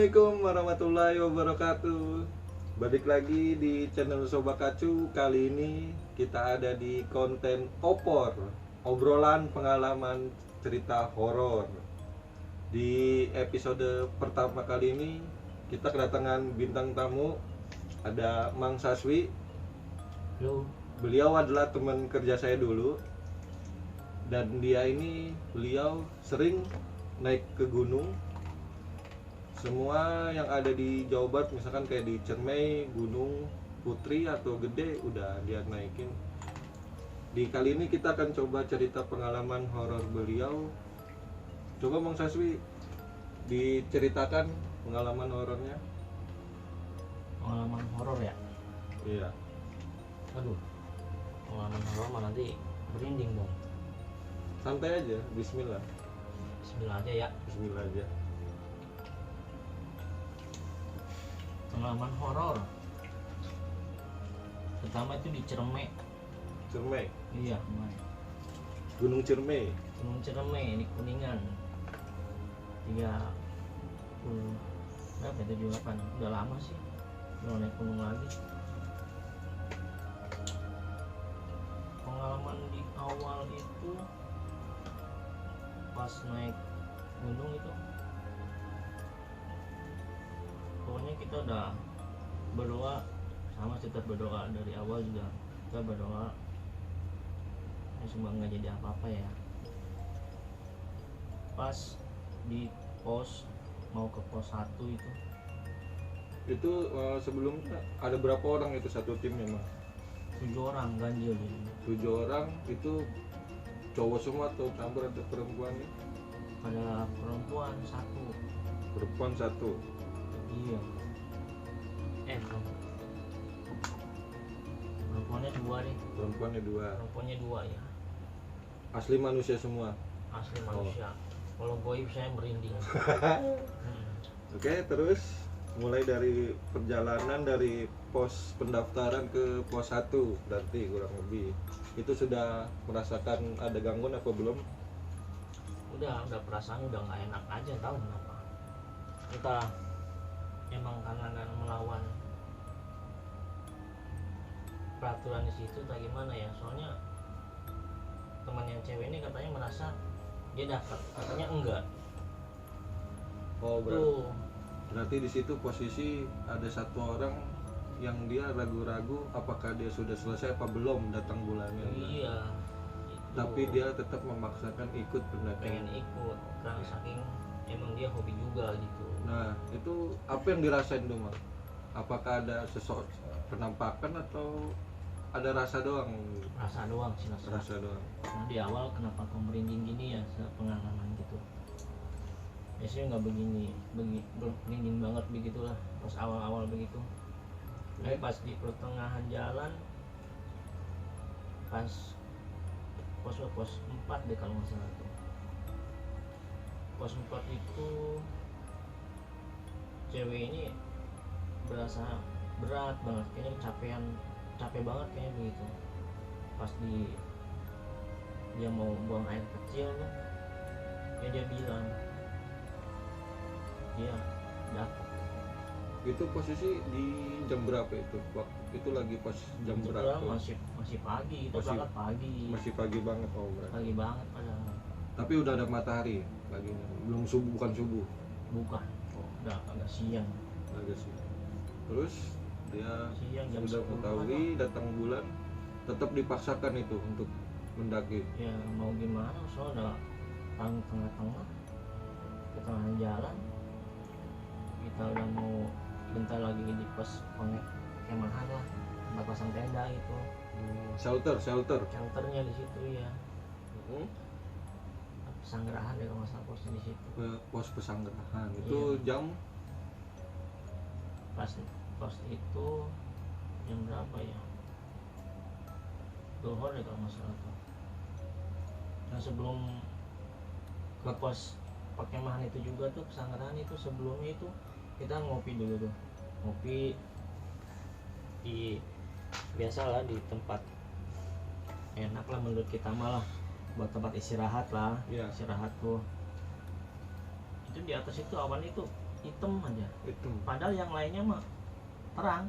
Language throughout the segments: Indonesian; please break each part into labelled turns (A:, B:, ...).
A: Assalamualaikum warahmatullahi wabarakatuh. Balik lagi di channel Sobat Kacu. Kali ini kita ada di konten opor, obrolan pengalaman cerita horor. Di episode pertama kali ini kita kedatangan bintang tamu. Ada Mang Saswi.
B: Halo.
A: Beliau adalah teman kerja saya dulu. Dan beliau sering naik ke gunung. Semua yang ada di Jawa Barat, misalkan kayak di Ciremai, Gunung Putri atau Gede, udah dia naikin. Di kali ini kita akan coba cerita pengalaman horor beliau. Coba Mang Saswi diceritakan pengalaman horornya.
B: Pengalaman horor ya?
A: Iya.
B: Aduh, pengalaman horor mah nanti merinding dong.
A: Santai aja, bismillah.
B: Bismillah aja ya.
A: Bismillah aja.
B: Pengalaman horor pertama itu di Ciremai.
A: Ciremai.
B: Iya,
A: Gunung Ciremai.
B: Gunung Ciremai di Kuningan. 30 berapa itu 78. Udah lama sih belum naik gunung lagi. Pengalaman di awal itu pas naik gunung itu, pokoknya kita udah berdoa, sama kita berdoa dari awal juga. Kita berdoa ya semoga nggak jadi apa-apa ya. Pas di pos, mau ke pos 1 itu
A: Sebelumnya ada berapa orang itu satu tim memang?
B: 7 orang ganjil gitu.
A: 7 orang itu cowok semua atau campur ada perempuan nih?
B: Ada perempuan 1.
A: Perempuan 1.
B: Iya. Perempuannya 2 deh.
A: Perempuannya 2.
B: Perempuannya 2 ya.
A: Asli manusia semua.
B: Asli manusia. Kalau goib saya merinding.
A: Oke, terus mulai dari perjalanan dari pos pendaftaran ke pos 1 berarti kurang lebih. Itu sudah merasakan ada gangguan apa belum?
B: Udah perasaan udah nggak enak aja, tahu kenapa? Entah emang karena nggak melawan peraturan di situ atau gimana ya. Soalnya teman yang cewek ini katanya merasa dia dapat, katanya enggak.
A: Oh,
B: Tuh,
A: berarti di situ posisi ada satu orang yang dia ragu-ragu apakah dia sudah selesai apa belum datang bulannya.
B: iya.
A: Tapi dia tetap memaksakan ikut pendakian.
B: Pengen ikut karena saking emang dia hobi juga gitu.
A: Nah, itu apa yang dirasain tuh, Mang? Apakah ada penampakan atau ada rasa doang?
B: Rasa doang sih,
A: Rasa doang.
B: Nah, di awal kenapa kok merinding gini ya, pengalaman gitu. Biasanya nggak begini, merinding banget begitulah pas awal-awal begitu. Tapi pas di pertengahan jalan, pas pos 4 deh kalau nggak salah tuh. Pos 4 itu cewek ini berasa berat banget, kayaknya capek banget kayaknya begitu. Pas dia mau buang air kecil tuh, ya dia bilang dia dapat.
A: Itu posisi di jam berapa itu? Itu lagi pas jam berapa?
B: Masih pagi, itu
A: Masih-
B: berangkat pagi.
A: Masih pagi banget, oh berarti.
B: Pagi banget padahal.
A: Tapi udah ada matahari paginya. Belum subuh, bukan subuh.
B: Bukan. Udah agak siang.
A: Agak sih. Terus dia
B: Siang jam
A: sudah
B: 10
A: mengetahui datang bulan, tetap dipaksakan itu untuk mendaki.
B: ya mau gimana, soalnya udah tengah-tengah ke tengah jalan, kita udah mau bentar lagi di pos kemahan lah, tempat pasang tenda gitu,
A: Shelter.
B: shelternya di situ ya,
A: Hmm.
B: pesanggerahan ya kalau nggak salah posnya di situ.
A: Pos pesanggerahan itu
B: Iya.
A: jam
B: Pos itu jam berapa ya, Dohor ya kalau nggak salah tuh. Nah sebelum ke pos perkemahan itu juga tuh, pesanggerahan itu sebelumnya itu kita ngopi dulu tuh, ngopi di biasalah di tempat enak lah menurut kita malah, buat tempat istirahat lah.
A: Iya.
B: Istirahat tuh itu di atas itu awan itu hitam aja,
A: Itu.
B: padahal yang lainnya mah terang.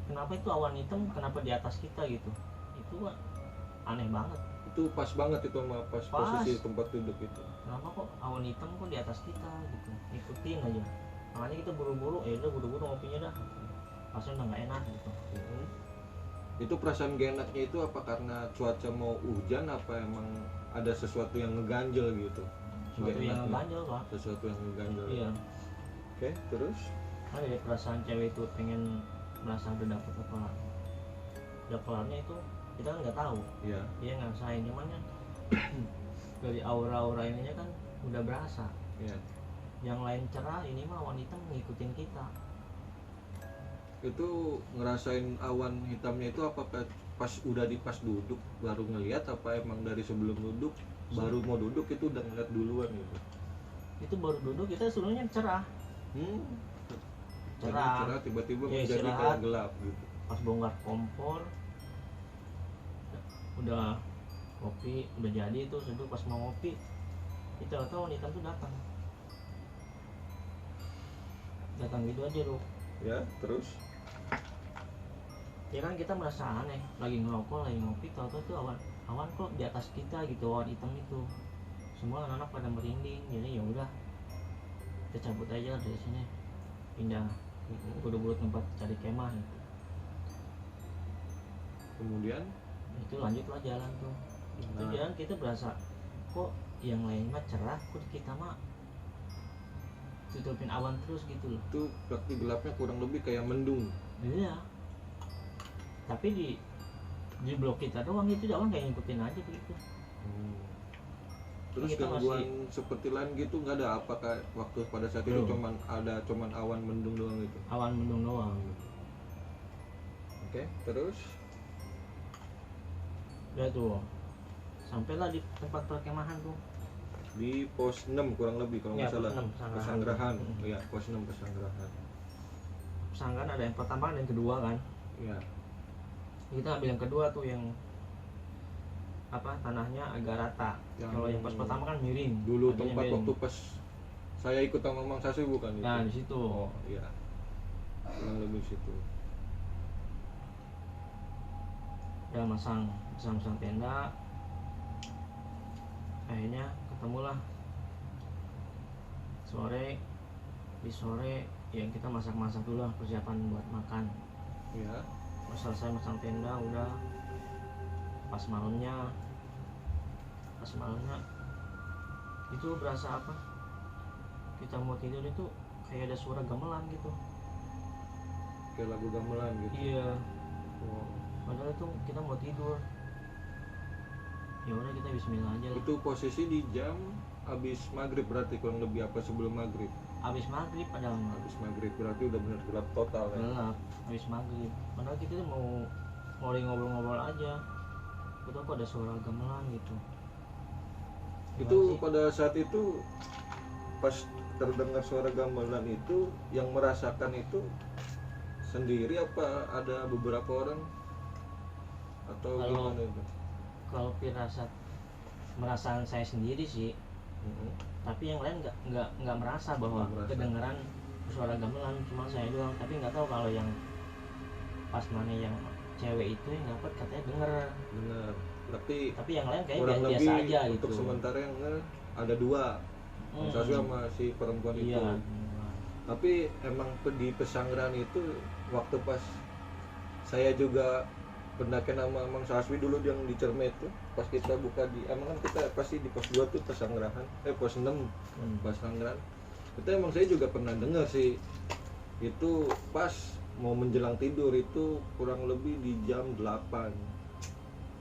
B: Kenapa itu awan hitam, kenapa di atas kita gitu, itu kan aneh banget.
A: Itu pas banget itu sama pas posisi tempat duduk itu.
B: Kenapa kok awan hitam kok di atas kita gitu, ikutin aja. Makanya kita buru-buru, udah buru-buru ngopinya dah, rasanya udah nggak enak gitu.
A: Itu perasaan gak enaknya itu apa karena cuaca mau hujan, apa emang ada sesuatu yang ngeganjel gitu?
B: Sesuatu
A: Nggak
B: yang
A: enaknya.
B: ganjel Pak.
A: Sesuatu yang ngeganjel.
B: Iya.
A: Oke, terus?
B: Kan dari perasaan cewek itu pengen merasa udah dapet apa, udah kelarnya itu kita kan nggak tahu.
A: Iya.
B: Dia ngerasain, cuman kan dari aura-aura ininya kan udah berasa.
A: Iya.
B: Yang lain cerah, ini mah awan hitam ngikutin kita.
A: Itu ngerasain awan hitamnya itu apakah pas udah di pas duduk baru ngelihat, apa emang dari sebelum duduk baru mau duduk itu udah ngeliat duluan gitu?
B: Itu baru duduk kita sebenarnya cerah.
A: Tadi
B: Cerah.
A: cerah tiba-tiba
B: Ya,
A: menjadi
B: istirahat.
A: kayak gelap gitu.
B: Pas bongkar kompor udah kopi udah jadi itu, duduk pas mau ngopi itu tahu wanita tuh datang gitu aja loh.
A: Ya, terus?
B: Ya kan kita merasa aneh, lagi ngerokok lagi ngopi, tahu-tahu tuh awan kok di atas kita gitu, awan hitam itu. Semua anak-anak pada merinding, jadi ya udah kita cabut aja dari sini, pindah buru-buru tempat cari kemah gitu.
A: Kemudian
B: Itu lanjutlah jalan tuh. Itu
A: Nah.
B: jalan kita berasa kok yang lain mah cerah, kok kita mah tutupin awan terus gitu loh.
A: itu berarti gelapnya kurang lebih kayak mendung.
B: Iya. Tapi di blok kita doang itu awan kayak ngikutin aja begitu.
A: Terus
B: Kita
A: gangguan seperti lain gitu nggak ada? Apakah waktu pada saat itu
B: Belum.
A: cuman awan mendung doang gitu?
B: Awan mendung doang.
A: Oke, terus?
B: Udah tuh. Sampailah di tempat perkemahan tuh.
A: Di pos 6 kurang lebih kalau
B: Ya,
A: nggak salah.
B: pos 6,
A: Pesanggerahan.
B: Pesanggerahan.
A: Iya, pos 6 Pesanggerahan.
B: Pesanggan ada yang pertama dan yang kedua kan.
A: Iya.
B: Kita ambil yang kedua tuh yang apa, tanahnya agak rata. Kalau yang pas pertama kan miring.
A: Dulu
B: Agaknya
A: tempat
B: miring.
A: waktu pas saya ikut sama Mang Sasu bukan itu?
B: Nah, di situ.
A: Oh, iya. Kurang lebih situ.
B: Udah masang tenda, akhirnya ketemulah di sore ya kita masak dulu lah, persiapan buat makan.
A: Iya.
B: Pas selesai masang tenda udah pas malamnya itu berasa apa, kita mau tidur itu kayak ada suara gamelan gitu.
A: Kayak lagu gamelan gitu.
B: Iya,
A: Oh.
B: padahal itu kita mau tidur. Ya udah kita bismillah aja lah.
A: Itu posisi di jam habis maghrib berarti kurang lebih apa sebelum maghrib?
B: Habis maghrib padahal mah.
A: Habis maghrib berarti udah benar gelap total ya.
B: Gelap habis maghrib, padahal kita tuh mau lagi ngobrol-ngobrol aja, kita kok ada suara gamelan gitu.
A: Itu
B: Gimana sih?
A: pada saat itu pas terdengar suara gamelan itu yang merasakan itu sendiri apa ada beberapa orang atau
B: Kalau-
A: gimana itu?
B: Kalau merasaan saya sendiri sih, tapi yang lain nggak merasa bahwa
A: Nggak merasa.
B: kedengeran suara gamelan, cuma saya doang. Tapi nggak tahu kalau yang pas mana yang cewek itu yang dapat katanya denger,
A: Benar. Berarti
B: tapi yang lain kayak
A: kurang
B: biasa
A: lebih
B: aja
A: untuk
B: gitu.
A: sementara yang ada dua, Mang Sasu sama si perempuan itu.
B: Iya.
A: Tapi emang di Pesanggerahan itu waktu pas saya juga pendakian sama Mang Saswi dulu yang di Cermet tuh, pas kita buka di emang kan kita pasti di pos 2 tuh Pesanggerahan, pos 6 Pesanggerahan. Itu emang saya juga pernah dengar sih. Itu pas mau menjelang tidur itu kurang lebih di jam 8.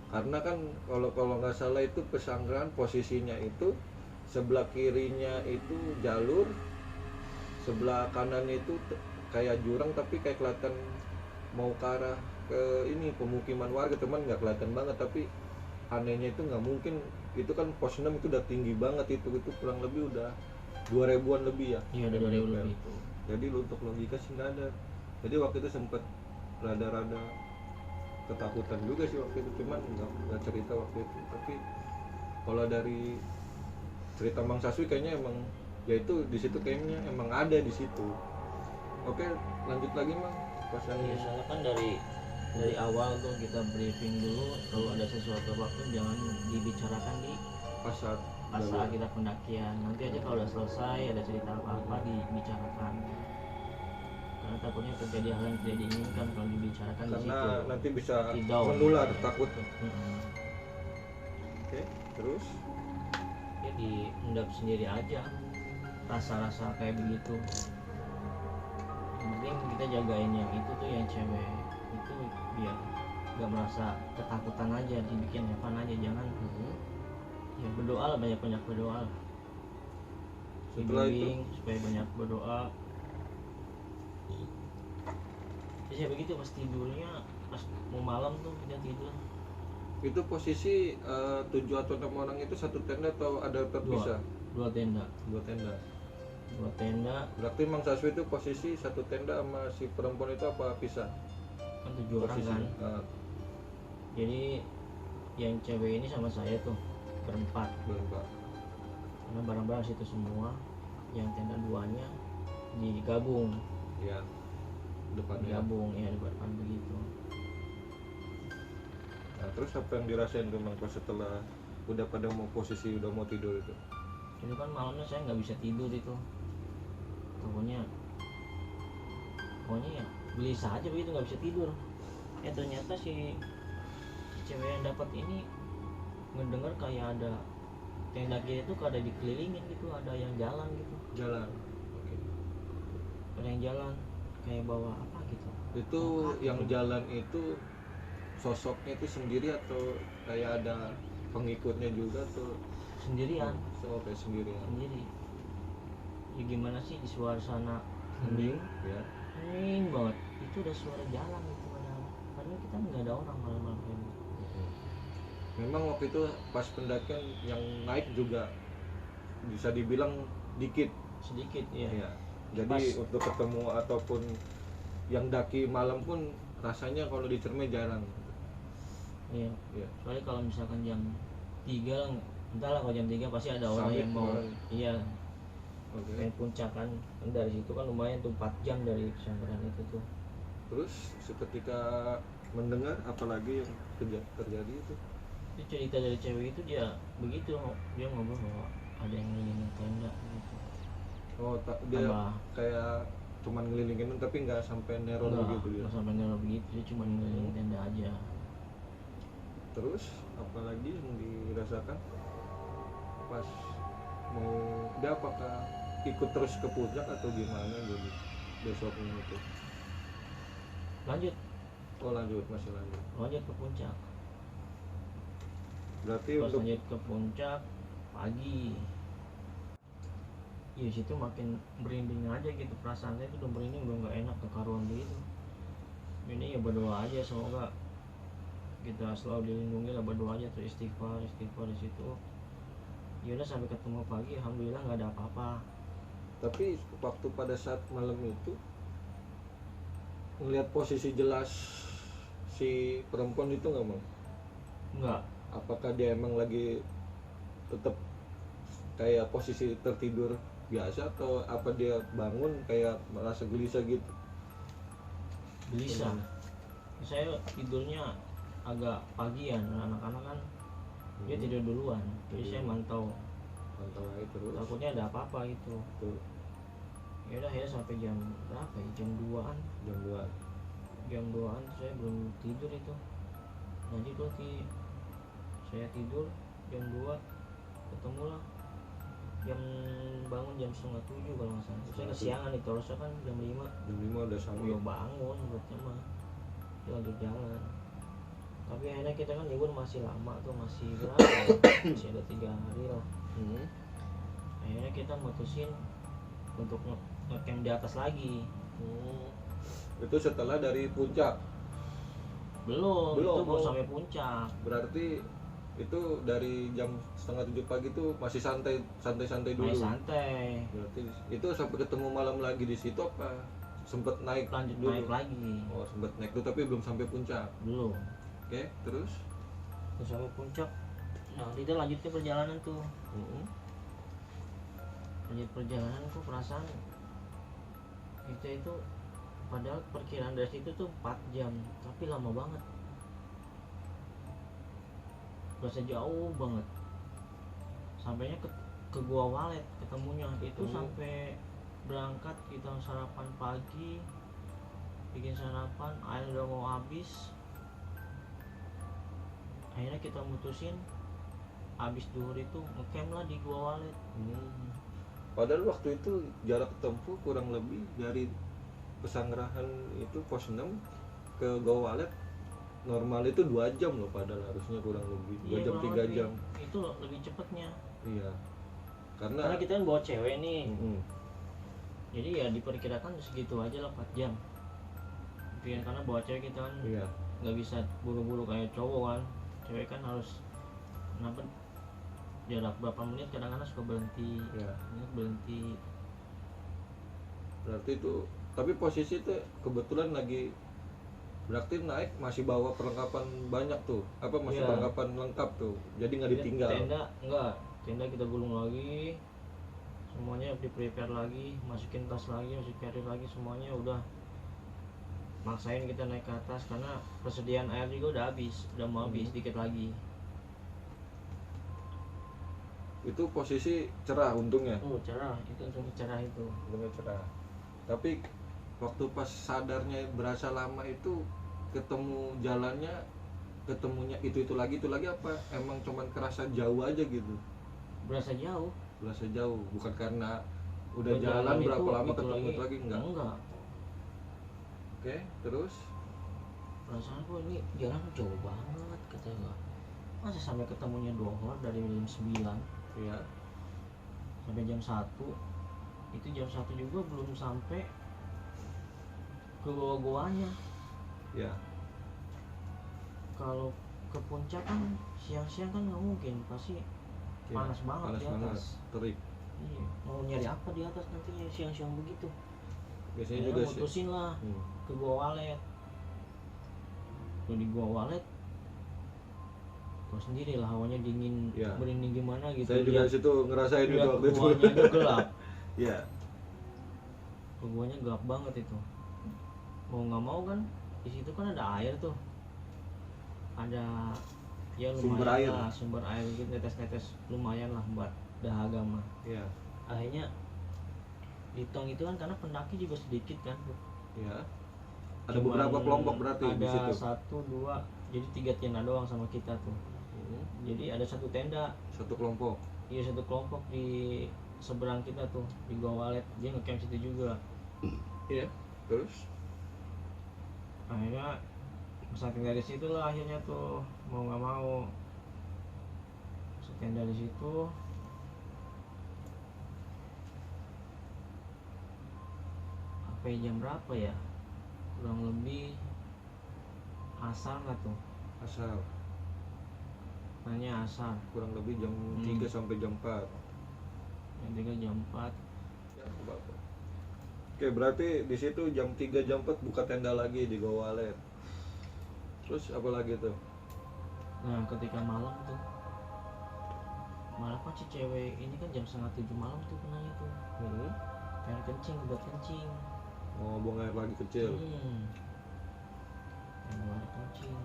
A: Karena kan kalau nggak salah itu Pesanggerahan posisinya itu sebelah kirinya itu jalur, sebelah kanannya itu kayak jurang tapi kayak kelihatan mau ke arah ke ini pemukiman warga, teman nggak kelihatan banget. Tapi anehnya itu nggak mungkin, itu kan pos 6 itu udah tinggi banget, itu kurang lebih udah 2000-an lebih ya.
B: Iya, udah 2000 lebih.
A: Jadi untuk logika sih nggak ada. Jadi waktu itu sempet rada-rada ketakutan juga sih waktu itu, cuman nggak cerita waktu itu. Tapi kalau dari cerita Mang Saswi kayaknya emang Ya itu di situ kayaknya emang ada di situ. Oke, lanjut lagi Mang. Pas yang
B: Ya, soalnya kan dari awal tuh kita briefing dulu, kalau ada sesuatu apapun jangan dibicarakan di
A: pas saat
B: pas saat kita pendakian. Nanti aja kalau udah selesai ada cerita apa-apa dibicarakan, karena takutnya terjadi hal yang tidak diinginkan kalau dibicarakan di
A: karena
B: situ.
A: nanti bisa
B: Tidak.
A: menular takutnya.
B: Mm-mm.
A: Oke, terus
B: Ya diendap sendiri aja rasa-rasa kayak begitu. Yang penting kita jagain yang itu tuh, yang cewek itu, biar gak merasa ketakutan aja, dibikin fun aja. Jangan ya berdoa lah, banyak berdoa lah.
A: Setelah itu?
B: Dibimbing supaya banyak berdoa. Terus ya begitu, pas tidurnya, pas mau malam tuh kita tidur
A: itu posisi 7 atau 6 orang itu satu tenda atau ada terpisah?
B: dua tenda.
A: Dua tenda. Berarti Mang Saswi itu posisi satu tenda sama si perempuan itu apa pisah?
B: Kan 7 orang
A: Posisi.
B: kan. Jadi yang cewek ini sama saya tuh berempat,
A: Berempat.
B: karena barang-barang situ semua. Yang tenda duanya digabung,
A: Ya. Depannya.
B: digabung ya, di depan begitu.
A: Nah, terus apa yang dirasain tuh Mang pas setelah udah pada mau posisi udah mau tidur itu?
B: Itu kan malamnya saya nggak bisa tidur itu, pokoknya ya gelisah aja begitu, nggak bisa tidur. Ternyata si cewek yang dapat ini ngedengar kayak ada tenda kita itu ada dikelilingin gitu, ada yang jalan gitu,
A: Jalan. Oke.
B: ada yang jalan kayak bawa apa gitu.
A: Itu
B: Angkat
A: yang
B: gitu.
A: jalan itu sosoknya itu sendiri atau kayak ada pengikutnya juga tuh?
B: Sendirian.
A: Kayak sendirian.
B: Sendiri. Ya gimana sih, di suasana hening,
A: Ya.
B: hening banget. Itu udah suara jalan gitu, padahal kita nggak ada orang malam-malam kayak gitu.
A: Memang waktu itu pas pendakian yang naik juga bisa dibilang dikit.
B: Sedikit ya.
A: Ya. Jadi
B: Pas.
A: untuk ketemu ataupun yang daki malam pun rasanya kalau di Cermai jarang.
B: Iya.
A: Ya.
B: Soalnya kalau misalkan jam 3 lah, entahlah, kalau jam 3 pasti ada orang
A: Summit
B: yang mau
A: kemarin.
B: iya
A: Oke.
B: pengen puncak kan. Dari situ kan lumayan tuh 4 jam dari pesantren itu tuh.
A: Terus seketika mendengar apalagi yang terjadi itu?
B: Itu cerita dari cewek itu, dia begitu, dia ngobrol bahwa ada yang ngelilingin tenda gitu.
A: Oh, dia
B: Tambah.
A: kayak cuman ngelilingin tapi nggak sampai neror gitu ya.
B: Nggak sampai neror begitu, dia cuma ngelilingin tenda aja.
A: Terus apalagi yang dirasakan pas mau dia, apakah ikut terus ke puncak atau gimana jadi besoknya itu?
B: Lanjut
A: Masih lanjut.
B: ke puncak.
A: Berarti
B: Pas
A: untuk
B: lanjut ke puncak pagi, ya situ makin merinding aja gitu, perasaan saya itu udah merinding, udah nggak enak, kekaruan begitu. Ini ya berdoa aja, semoga kita selalu dilindungi lah, berdoa aja terus, istighfar di situ. Ya udah sampai ketemu pagi, alhamdulillah nggak ada apa-apa.
A: tapi waktu pada saat malam itu ngelihat posisi jelas si perempuan itu nggak Mang?
B: Nggak.
A: Apakah dia emang lagi tetap kayak posisi tertidur biasa atau apa dia bangun kayak merasa gelisah gitu?
B: Gelisah. Saya tidurnya agak pagian, anak-anak kan dia tidur duluan, jadi saya mantau
A: Aja terus.
B: takutnya ada apa-apa gitu.
A: Tuh,
B: Ya udah ya, sampai jam berapa ya, jam 2-an
A: jam 2.
B: saya belum tidur itu. Lanjut tuh saya tidur jam 2, ketemulah bangun jam 6:30 kalau nggak salah. Terus saya kesiangan itu, harusnya kan jam 5
A: Jam 5 udah sampai.
B: udah bangun buatnya mah, dia lanjut jalan. Tapi akhirnya kita kan libur masih lama tuh, masih berapa ya? Masih ada 3 hari lah. Akhirnya kita mutusin untuk ngecamp di atas lagi.
A: Itu setelah dari puncak.
B: Belum,
A: Belum,
B: itu baru
A: oh.
B: sampai puncak.
A: Berarti itu dari jam 6:30 pagi tuh masih santai dulu.
B: Main santai,
A: Berarti itu sampai ketemu malam lagi di situ apa sempet naik
B: lanjut
A: dulu?
B: naik lagi.
A: Oh, sempet naik dulu tapi belum sampai puncak.
B: Belum.
A: Oke, terus?
B: Terus sampai puncak. Nah, kita lanjut ke perjalanan tuh. lanjut perjalanan kok perasaan kita itu padahal perkiraan dari situ tuh 4 jam tapi lama banget, berasa jauh banget. Sampainya ke Gua Walet ketemunya itu sampai berangkat kita sarapan pagi, bikin sarapan, air udah mau habis. Akhirnya kita mutusin habis duhur itu ngecamp lah di Gua Walet.
A: Padahal waktu itu jarak tempuh kurang lebih dari Pesanggerahan itu pos 6 ke Gua Walet normal itu 2 jam loh, padahal harusnya kurang lebih 2 jam 3 jam.
B: Itu lebih cepatnya.
A: Iya.
B: Karena kita kan bawa cewek nih.
A: Jadi
B: ya diperkirakan segitu aja lah 4 jam. Karena bawa cewek kita kan nggak bisa buru-buru kayak cowok kan. Cewek kan harus jarak berapa menit kadang-kadang suka berhenti. Berhenti.
A: Berarti itu, tapi posisi itu kebetulan lagi, berarti naik masih bawa perlengkapan banyak tuh, masih perlengkapan lengkap tuh, jadi nggak ditinggal.
B: Tenda kita gulung lagi, semuanya di prepare lagi, masukin tas lagi, masukin carrier lagi, semuanya udah maksain kita naik ke atas karena persediaan air juga udah habis, udah mau habis dikit lagi.
A: Itu posisi cerah untungnya.
B: Cerah, itu untungnya cerah itu.
A: Untungnya cerah. Tapi waktu pas sadarnya berasa lama itu, ketemu jalannya, ketemunya itu lagi apa? Emang cuman kerasa jauh aja gitu?
B: Berasa jauh,
A: bukan karena udah jalan berapa lama ketemu itu lagi, enggak. Oke, terus
B: perasaan gua ini jalan jauh banget kata gua. Masa sampai ketemunya dohor dari jam 9 sampai jam 1. Itu jam 1 juga belum sampai ke goa-goanya. Kalau ke puncak kan siang-siang kan nggak mungkin, pasti panas banget di atas.
A: Terik.
B: Iya, mau nyari apa di atas nantinya siang-siang begitu.
A: Biasanya juga
B: mutusin lah ke Gua Walet. Kalau di Gua Walet tahu sendiri lah, hawanya dingin, merinding gimana gitu.
A: Saya juga situ ngerasain itu waktu itu.
B: Guanya aja gelap. Guanya gelap banget itu. Mau nggak mau kan di situ kan ada air tuh, ada lumayan sumber air gitu, netes-netes lumayan lah buat dahaga mah. Akhirnya di tong itu kan karena pendaki juga sedikit kan.
A: Ada beberapa kelompok berarti di situ.
B: Ada 1, 2, jadi 3 tenda doang sama kita tuh. Jadi ada satu tenda.
A: Satu kelompok.
B: Iya, satu kelompok di seberang kita tuh di Gua Walet, dia ngecamp situ juga.
A: Terus
B: akhirnya saking dari situ lah akhirnya tuh mau nggak mau setenda di situ. Jam berapa ya, kurang lebih asar lah tuh. Nanya asar
A: kurang lebih jam 3 sampai jam 4.
B: Jam 4.
A: Oke, berarti di situ jam 3 jam 4 buka tenda lagi di Gua Walet. Terus apa lagi tuh?
B: Nah, ketika malam tuh, malam kan si cewek ini kan jam 6:30 malam tuh kenanya tuh. Pengen kencing, buat kencing.
A: Mau buang air lagi kecil.
B: Pengen buang air kencing.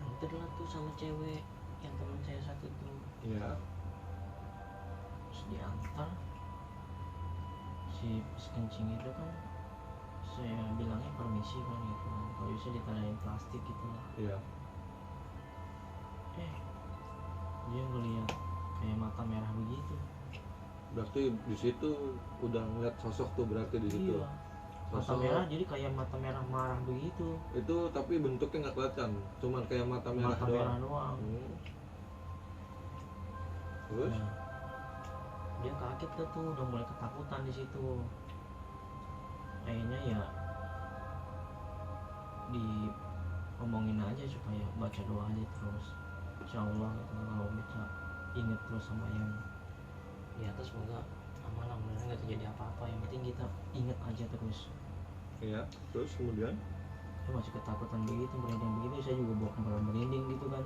B: Antar lah tuh sama cewek yang teman saya satu tuh. Terus diantar. Si kencing itu kan saya bilangnya permisi kan gitu, kalau bisa ditanain plastik gitu lah. Dia ngeliat kayak mata merah begitu.
A: Berarti di situ udah ngeliat sosok tuh berarti di situ.
B: Mata merah, jadi kayak mata merah marah begitu.
A: Itu tapi bentuknya nggak kelihatan, cuman kayak mata merah doang. Terus
B: dia kaget tuh, udah mulai ketakutan di situ. Akhirnya ya diomongin aja supaya baca doa aja terus, insya Allah gitu. Kalau bisa inget terus sama yang di atas, semoga aman, alhamdulillah nggak terjadi apa-apa, yang penting kita inget aja terus.
A: Terus kemudian
B: masih ketakutan begitu, merinding begitu, saya juga bawa merinding gitu kan.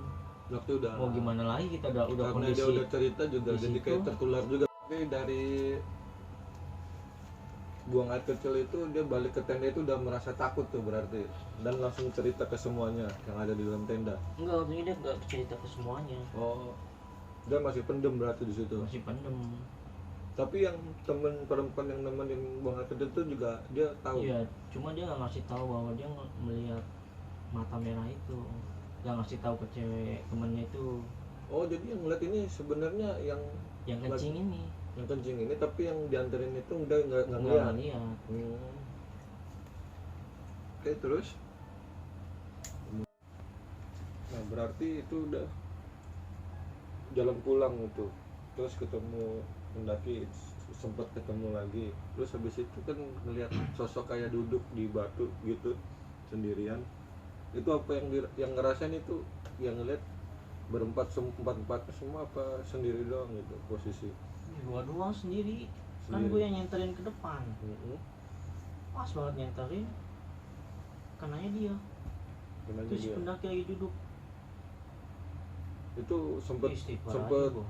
A: Waktu udah
B: mau gimana lagi, kita udah
A: karena
B: kondisi
A: dia udah cerita juga jadi kayak tertular juga. Tapi dari buang air kecil itu dia balik ke tenda itu udah merasa takut tuh berarti, dan langsung cerita ke semuanya yang ada di dalam tenda.
B: Enggak, waktu dia nggak cerita ke semuanya,
A: Oh, dia masih pendem berarti di situ.
B: masih pendem.
A: Tapi yang temen perempuan yang nemenin buang air kecil itu juga dia tahu.
B: Iya, cuma dia nggak ngasih tahu bahwa dia melihat mata merah itu, nggak ngasih tahu ke cewek temennya itu
A: Oh, jadi yang ngeliat ini sebenarnya
B: yang kencing ini.
A: yang kencing ini, tapi yang dianterin itu udah nggak
B: Nggak
A: ngeliat.
B: lihat.
A: Oke, terus nah berarti itu udah jalan pulang itu, terus ketemu, mendaki sempat ketemu lagi, terus habis itu kan ngelihat sosok kayak duduk di batu gitu sendirian. Itu apa yang ngerasain itu, yang ngeliat berempat, empat semua apa sendiri doang gitu posisi?
B: Dua-dua sendiri. Kan gue yang nyenterin ke depan, pas banget nyenterin, kenanya dia.
A: Kenanya
B: Terus
A: dia
B: pendaki lagi duduk.
A: itu sempet
B: Istighfar
A: sempet
B: aja gua.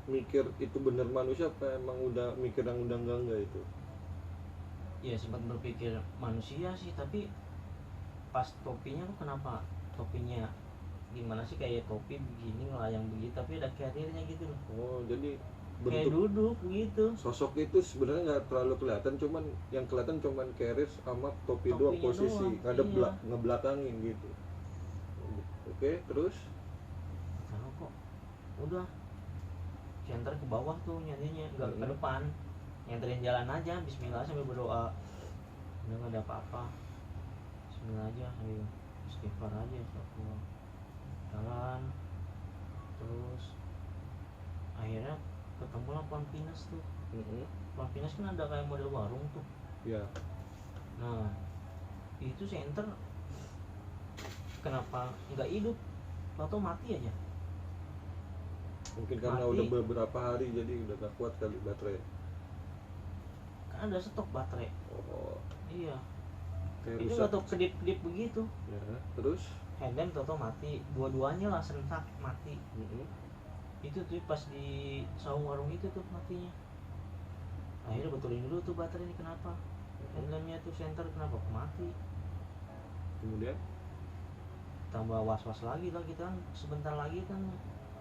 A: mikir itu bener manusia apa emang udah mikir yang udah enggak itu?
B: Ya sempat berpikir manusia sih, tapi pas topinya tuh kenapa topinya gimana sih, kayak topi begini ngelayang begitu tapi ada karirnya gitu loh.
A: Oh, jadi
B: Kayak
A: bentuk
B: duduk gitu.
A: sosok itu sebenarnya nggak terlalu kelihatan, cuman yang kelihatan cuman carrier sama topi doang,
B: Topinya
A: posisi
B: doang,
A: ngadep
B: iya.
A: ngebelakangin gitu. Oke, terus
B: Tahu kok. Udah. Center ke bawah tuh nyarinya, nggak ke depan. Nyenterin jalan aja, bismillah sambil berdoa. Udah nggak ada apa-apa. Bismillah aja sambil istighfar aja, astagfirullah. Jalan. Terus akhirnya ketemu lah Pampinas tuh. Pampinas kan ada kayak model warung tuh.
A: ya
B: Nah, itu center kenapa nggak hidup? Atau mati aja?
A: mungkin karena
B: Mati.
A: udah beberapa hari jadi udah gak kuat kali baterai.
B: Kan ada stok baterai.
A: Oh,
B: Iya.
A: kayak
B: Itu
A: rusak.
B: nggak tau kedip-kedip begitu.
A: Ya, terus
B: Handem toto mati, dua-duanya lah serentak mati. Itu tuh pas di saung warung itu tuh matinya. Akhirnya betulin dulu tuh baterai ini kenapa? Handlemnya tuh center kenapa mati?
A: kemudian
B: Tambah was-was lagi lah kita kan, sebentar lagi kan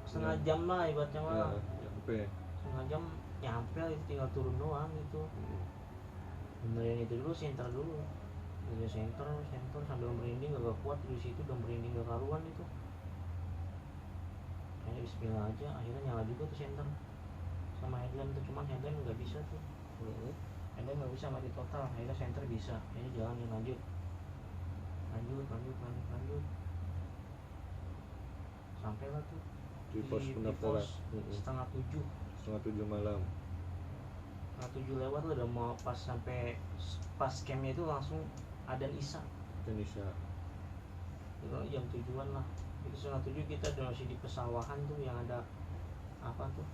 B: setengah jam lah ibaratnya mah.
A: nyampe.
B: Setengah jam nyampe itu tinggal turun doang gitu. Benerin itu dulu, center dulu. Udah center sambil merinding gak kuat di situ, udah merinding gak karuan itu. Akhirnya bismillah aja, akhirnya nyala juga tuh center sama headlamp tuh, cuman headlamp nggak bisa tuh. Headlamp nggak bisa mati total, akhirnya center bisa. Akhirnya jalanin lanjut. Sampai lah tuh
A: Di pos pendaftaran.
B: setengah 7
A: setengah 7 malam.
B: setengah 7 lewat lah, udah mau pas sampai pas campnya itu langsung adzan isya.
A: Indonesia.
B: Itu jam 7-an lah. Itu setengah 7 kita udah masih di pesawahan tuh yang ada apa tuh,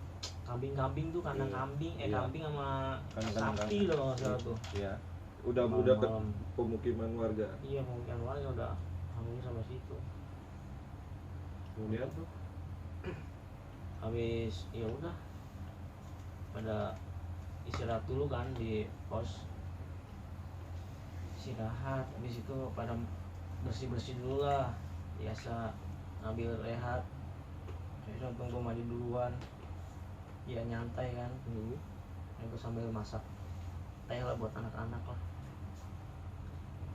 B: kambing tuh, kandang kambing, kambing sama sapi loh nggak salah tuh.
A: Iya. Udah ke pemukiman warga.
B: Iya, pemukiman warga udah hamilnya sama situ.
A: Kemudian
B: tuh habis ya udah pada istirahat dulu kan di pos, istirahat. Habis itu pada bersih dulu lah, biasa ngambil rehat. Saya tunggu mandi duluan ya, nyantai kan. Aku sambil masak teh lah buat anak-anak lah.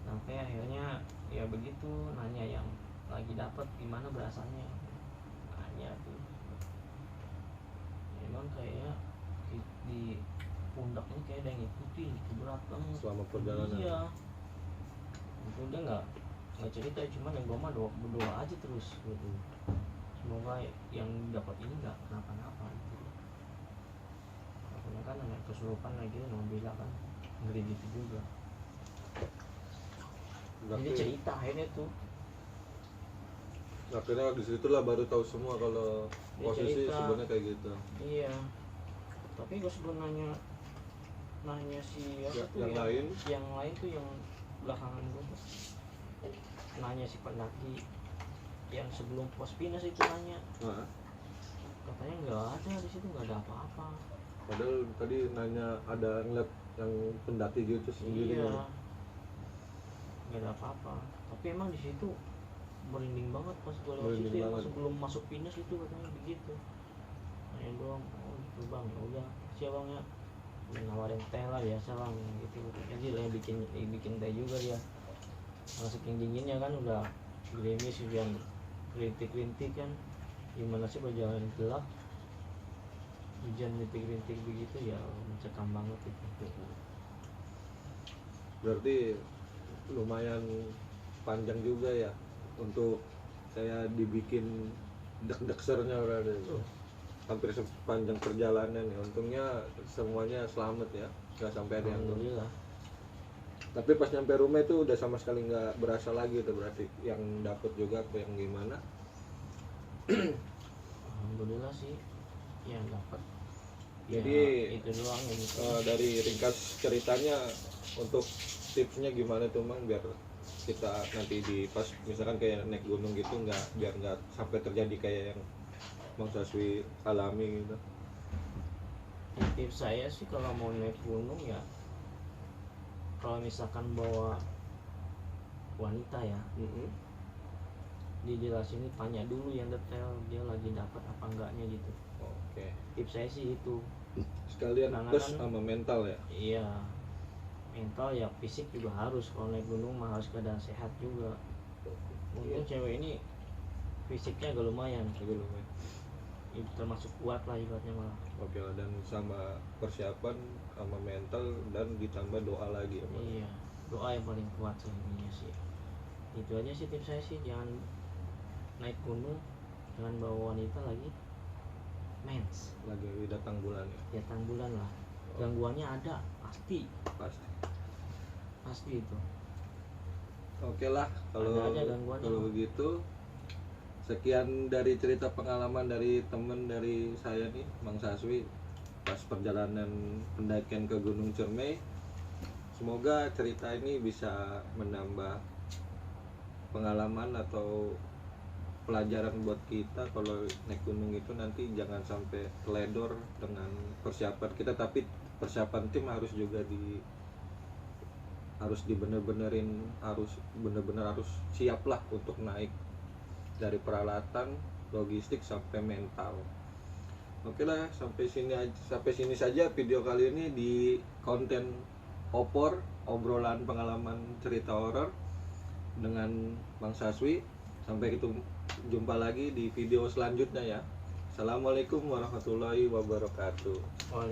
B: Sampai akhirnya ya begitu, nanya yang lagi dapat gimana berasanya, nanya tuh. Emang kayak di pundaknya kayak ada yang ngikutin gitu, berat banget
A: selama perjalanan.
B: Iya. Itu dia nggak cerita, cuman yang gua mah berdoa aja terus. Semoga yang dapat ini nggak kenapa-napa gitu. Karena kan anak kesurupan lagi gitu, bila kan ngeri gitu juga. Jadi cerita akhirnya tuh.
A: Akhirnya di situlah baru tahu semua kalau
B: Dia
A: posisi
B: cerita.
A: sebenarnya kayak gitu.
B: Iya. Tapi gue sebelum nanya si apa tuh
A: yang lain
B: tuh yang belakangan gue tuh, nanya si pendaki yang sebelum pos Pinas itu nanya. Katanya nggak ada di situ, nggak ada apa-apa.
A: Padahal tadi nanya ada ngeliat yang pendaki gitu sendiri.
B: Iya, nggak ada apa-apa. Tapi emang di situ merinding banget pas gue lewat
A: Merinding
B: situ ya,
A: banget.
B: sebelum masuk pinus itu katanya begitu. Saya doang, oh gitu bang, ya udah siapa bang ya, udah nawarin teh lah biasa lah gitu. Jadi lah yang bikin teh juga dia. Karena saking dinginnya kan udah gerimis, hujan rintik-rintik kan, gimana sih perjalanan gelap, hujan rintik-rintik begitu ya, mencekam banget itu.
A: Berarti lumayan panjang juga ya untuk saya dibikin deg-degsernya berarti. Hampir sepanjang perjalanan ya. Untungnya semuanya selamat ya, nggak sampai ada yang.
B: Alhamdulillah.
A: Tapi pas nyampe rumah itu udah sama sekali nggak berasa lagi itu, berarti yang dapet juga apa yang gimana.
B: Alhamdulillah sih ya dapat.
A: Jadi
B: Ya, itu doang ya gitu.
A: dari ringkas ceritanya untuk tipsnya gimana tuh Mang, biar kita nanti di pas misalkan kayak naik gunung gitu biar nggak sampai terjadi kayak yang Mang Saswi alami gitu.
B: Ya, tips saya sih kalau mau naik gunung ya, kalau misalkan bawa wanita ya, dijelasin, tanya dulu yang detail dia lagi dapat apa enggaknya gitu.
A: Oke.
B: Tips saya sih itu.
A: Sekalian
B: Karena
A: plus
B: kan-
A: sama mental ya.
B: Iya, mental ya, fisik juga harus. Kalau naik gunung mah harus keadaan sehat juga. Mungkin cewek ini fisiknya agak lumayan,
A: Agak lumayan.
B: itu termasuk kuat lah ibaratnya malah.
A: Oke lah, dan sama persiapan sama mental dan ditambah doa lagi ya Mang.
B: Iya, doa yang paling kuat sih ininya sih. Itu aja sih tips saya sih, jangan naik gunung, jangan bawa wanita lagi mens,
A: Lagi datang bulan ya.
B: ya bulan lah. Gangguannya ada pasti
A: Pasti.
B: itu.
A: Oke lah, kalau
B: Ada aja gangguannya.
A: kalau begitu sekian dari cerita pengalaman dari temen dari saya nih, Mang Saswi, pas perjalanan pendakian ke Gunung Ciremai. Semoga cerita ini bisa menambah pengalaman atau pelajaran buat kita kalau naik gunung itu nanti jangan sampai teledor dengan persiapan kita, tapi persiapan tim harus juga harus dibener-benerin, harus bener-bener harus siap lah untuk naik, dari peralatan, logistik sampai mental. Oke lah, sampai sini saja video kali ini di konten opor, obrolan pengalaman cerita horor dengan Bang Saswi. Sampai jumpa lagi di video selanjutnya ya. Assalamualaikum warahmatullahi wabarakatuh.
B: Waalaikumsalam.